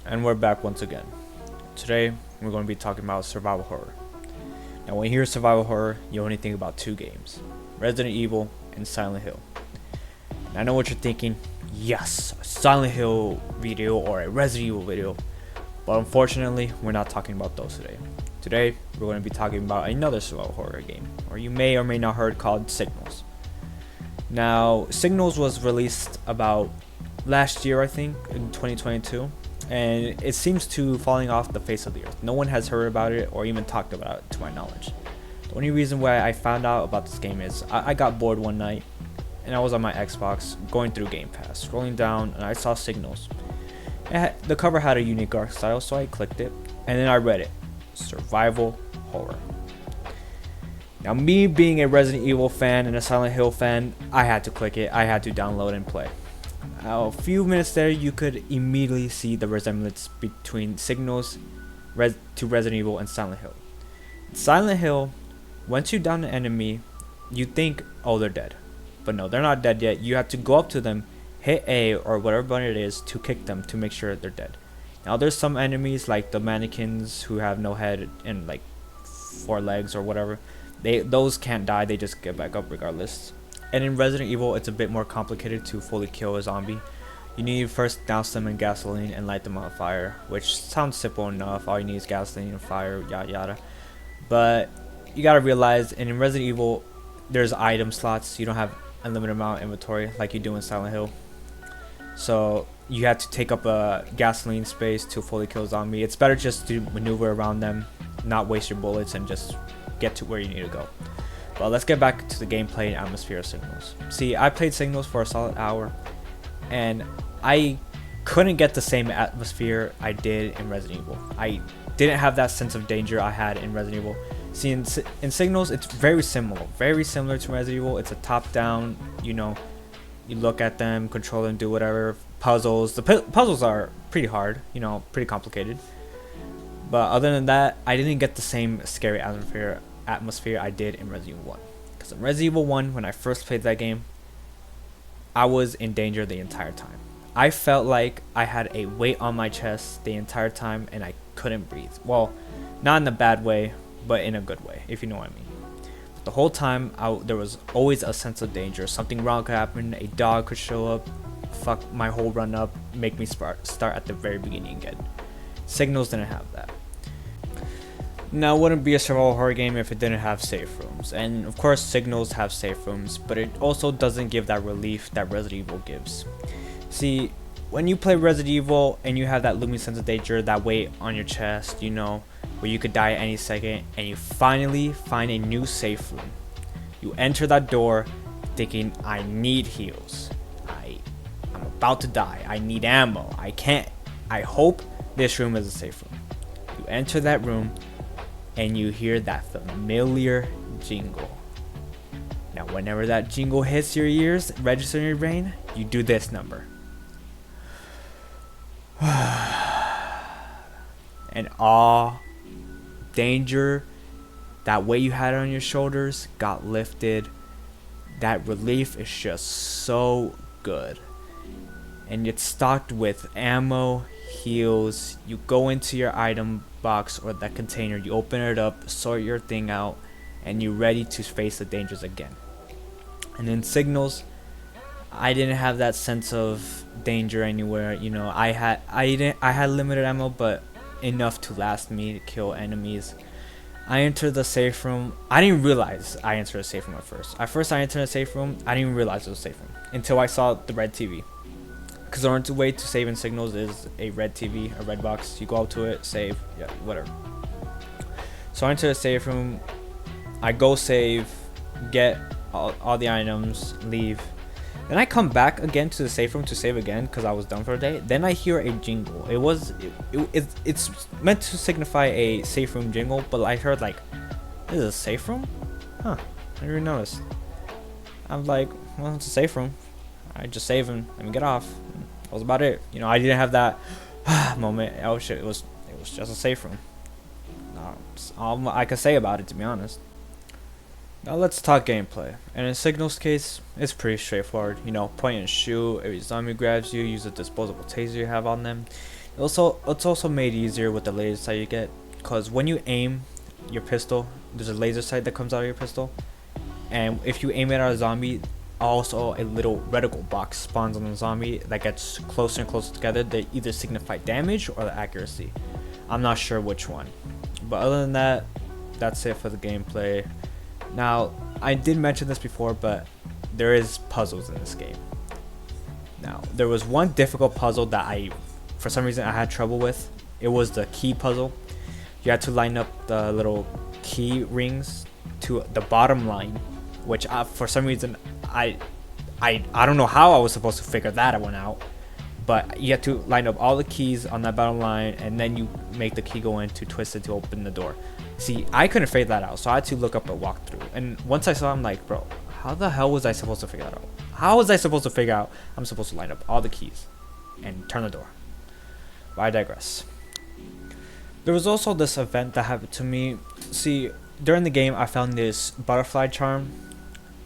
And we're back once again. Today, we're going to be talking about survival horror. Now, when you hear survival horror, you only think about two games, Resident Evil and Silent Hill. And I know what you're thinking, yes, a Silent Hill video or a Resident Evil video, but unfortunately, we're not talking about those today. Today, we're going to be talking about another survival horror game, or you may or may not heard, called Signals. Now, Signals was released about last year, I think, in 2022. And it seems to falling off the face of the earth. No one has heard about it or even talked about it to my knowledge. The only reason why I found out about this game is I got bored one night and I was on my Xbox going through Game Pass, scrolling down, and I saw Signals. The cover had a unique art style, so I clicked it and then I read it. Survival horror. Now, me being a Resident Evil fan and a Silent Hill fan, I had to click it. I had to download and play. A few minutes there, you could immediately see the resemblance between Signals to Resident Evil and Silent Hill. Silent Hill, once you down an enemy, you think, oh, they're dead. But no, they're not dead yet. You have to go up to them, hit A or whatever button it is to kick them to make sure they're dead. Now, there's some enemies like the mannequins who have no head and like 4 legs or whatever. Those can't die, they just get back up regardless. And in Resident Evil, it's a bit more complicated to fully kill a zombie. You need to first douse them in gasoline and light them on fire, which sounds simple enough. All you need is gasoline and fire, yada yada. But you gotta realize, and in Resident Evil, there's item slots. You don't have unlimited amount of inventory like you do in Silent Hill. So you have to take up a gasoline space to fully kill a zombie. It's better just to maneuver around them, not waste your bullets, and just get to where you need to go. Well, let's get back to the gameplay and atmosphere of Signals. See, I played Signals for a solid hour, and I couldn't get the same atmosphere I did in Resident Evil. I didn't have that sense of danger I had in Resident Evil. See, in Signals, it's very similar to Resident Evil. It's a top-down, you look at them, control them, do whatever. Puzzles. The puzzles are pretty hard, pretty complicated. But other than that, I didn't get the same scary atmosphere I did in Resident Evil 1. Because in Resident Evil 1, when I first played that game, I was in danger the entire time. I felt like I had a weight on my chest the entire time and I couldn't breathe. Well, not in a bad way, but in a good way, if you know what I mean. But the whole time, there was always a sense of danger. Something wrong could happen, a dog could show up, fuck my whole run up, make me start at the very beginning again. Signals didn't have that. Now, it wouldn't be a survival horror game if it didn't have safe rooms, and of course Signals have safe rooms, but it also doesn't give that relief that Resident Evil gives. See, when you play Resident Evil and you have that looming sense of danger, that weight on your chest, where you could die at any second, and you finally find a new safe room. You enter that door thinking, I need heals. I'm about to die. I need ammo. I hope this room is a safe room. You enter that room, and you hear that familiar jingle. Now, whenever that jingle hits your ears, registers in your brain, you do this number. And all danger, that weight you had on your shoulders, got lifted. That relief is just so good. And it's stocked with ammo, heals. You go into your item box or that container, you open it up, sort your thing out, and you're ready to face the dangers again. And in Signals, I didn't have that sense of danger anywhere. I had limited ammo, but enough to last me to kill enemies. I entered the safe room. I didn't realize I entered a safe room at first. I entered a safe room. I didn't even realize it was a safe room until I saw the red TV. Because the only way to save in Signals is a red TV, a red box. You go up to it, save, yeah, whatever. So I enter the safe room. I go save, get all the items, leave. Then I come back again to the safe room to save again because I was done for the day. Then I hear a jingle. It's meant to signify a safe room jingle, but I heard like, this is a safe room? Huh, I didn't even notice. I'm like, well, it's a safe room. I just save and let me get off. That was about it. I didn't have that moment. Oh shit, it was just a safe room. That's all I could say about it, to be honest. Now let's talk gameplay. And in Signal's case, it's pretty straightforward. You know, point and shoot. If a zombie grabs you, use a disposable taser you have on them. It's also made easier with the laser sight you get, cause when you aim your pistol, there's a laser sight that comes out of your pistol, and if you aim it at a zombie, also a little reticle box spawns on the zombie that gets closer and closer together. They either signify damage or the accuracy. I'm not sure which one, but other than that, that's it for the gameplay. Now, I did mention this before, but there is puzzles in this game. Now, there was one difficult puzzle that for some reason I had trouble with. It was the key puzzle. You had to line up the little key rings to the bottom line, which for some reason I don't know how I was supposed to figure that one out. But you have to line up all the keys on that bottom line, and then you make the key go in to twist it to open the door. See, I couldn't figure that out, so I had to look up a walkthrough. And once I saw, I'm like, bro, how the hell was I supposed to figure that out? How was I supposed to figure out I'm supposed to line up all the keys and turn the door? But I digress. There was also this event that happened to me. See, during the game, I found this butterfly charm,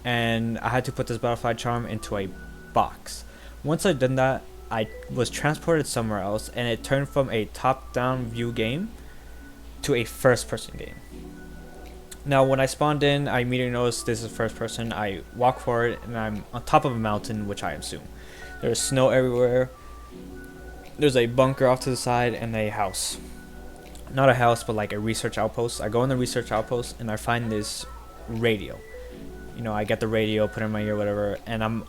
and I had to put this butterfly charm into a box. Once I did that, I was transported somewhere else, and it turned from a top-down view game to a first-person game. Now, when I spawned in, I immediately noticed this is first person. I walk forward, and I'm on top of a mountain, which I assume. There's snow everywhere. There's a bunker off to the side, and a house. Not a house, but like a research outpost. I go in the research outpost, and I find this radio. You know, I get the radio, put it in my ear, whatever, and I'm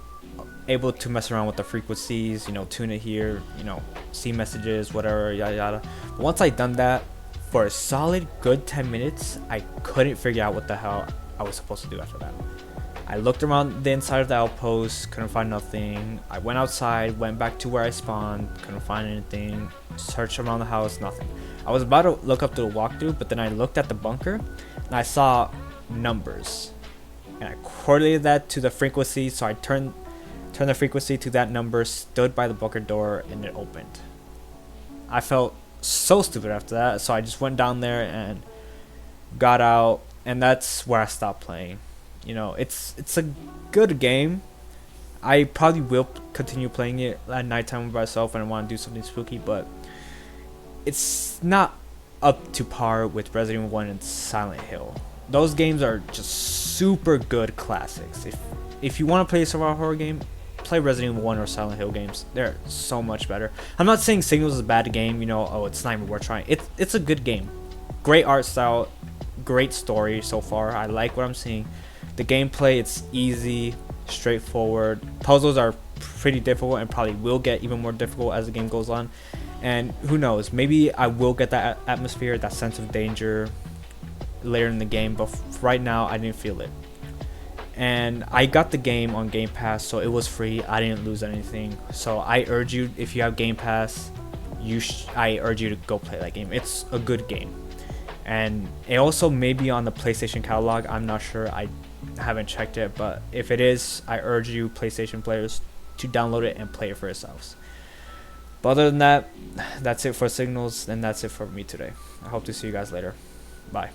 able to mess around with the frequencies, you know, tune it here, you know, see messages, whatever, yada yada. But once I done that, for a solid good 10 minutes, I couldn't figure out what the hell I was supposed to do after that. I looked around the inside of the outpost, couldn't find nothing. I went outside, went back to where I spawned, couldn't find anything. Searched around the house, nothing. I was about to look up the walkthrough, but then I looked at the bunker, and I saw numbers. And I correlated that to the frequency, so I turned the frequency to that number, stood by the bunker door, and it opened. I felt so stupid after that, so I just went down there and got out, and that's where I stopped playing. You know, it's a good game. I probably will continue playing it at nighttime by myself when I want to do something spooky, but it's not up to par with Resident Evil 1 and Silent Hill. Those games are just super good classics. If you want to play a survival horror game, play Resident Evil 1 or Silent Hill games. They're so much better. I'm not saying Signals is a bad game, you know, oh, it's not even worth trying. It's a good game. Great art style, great story so far. I like what I'm seeing. The gameplay, it's easy, straightforward. Puzzles are pretty difficult and probably will get even more difficult as the game goes on. And who knows, maybe I will get that atmosphere, that sense of danger later in the game, but right now I didn't feel it. And I got the game on Game Pass, so it was free. I didn't lose anything. So I urge you, if you have Game Pass, I urge you to go play that game. It's a good game. And it also may be on the PlayStation catalog. I'm not sure. I haven't checked it, but if it is, I urge you PlayStation players to download it and play it for yourselves. But other than that, that's it for Signals, and that's it for me today. I hope to see you guys later. Bye.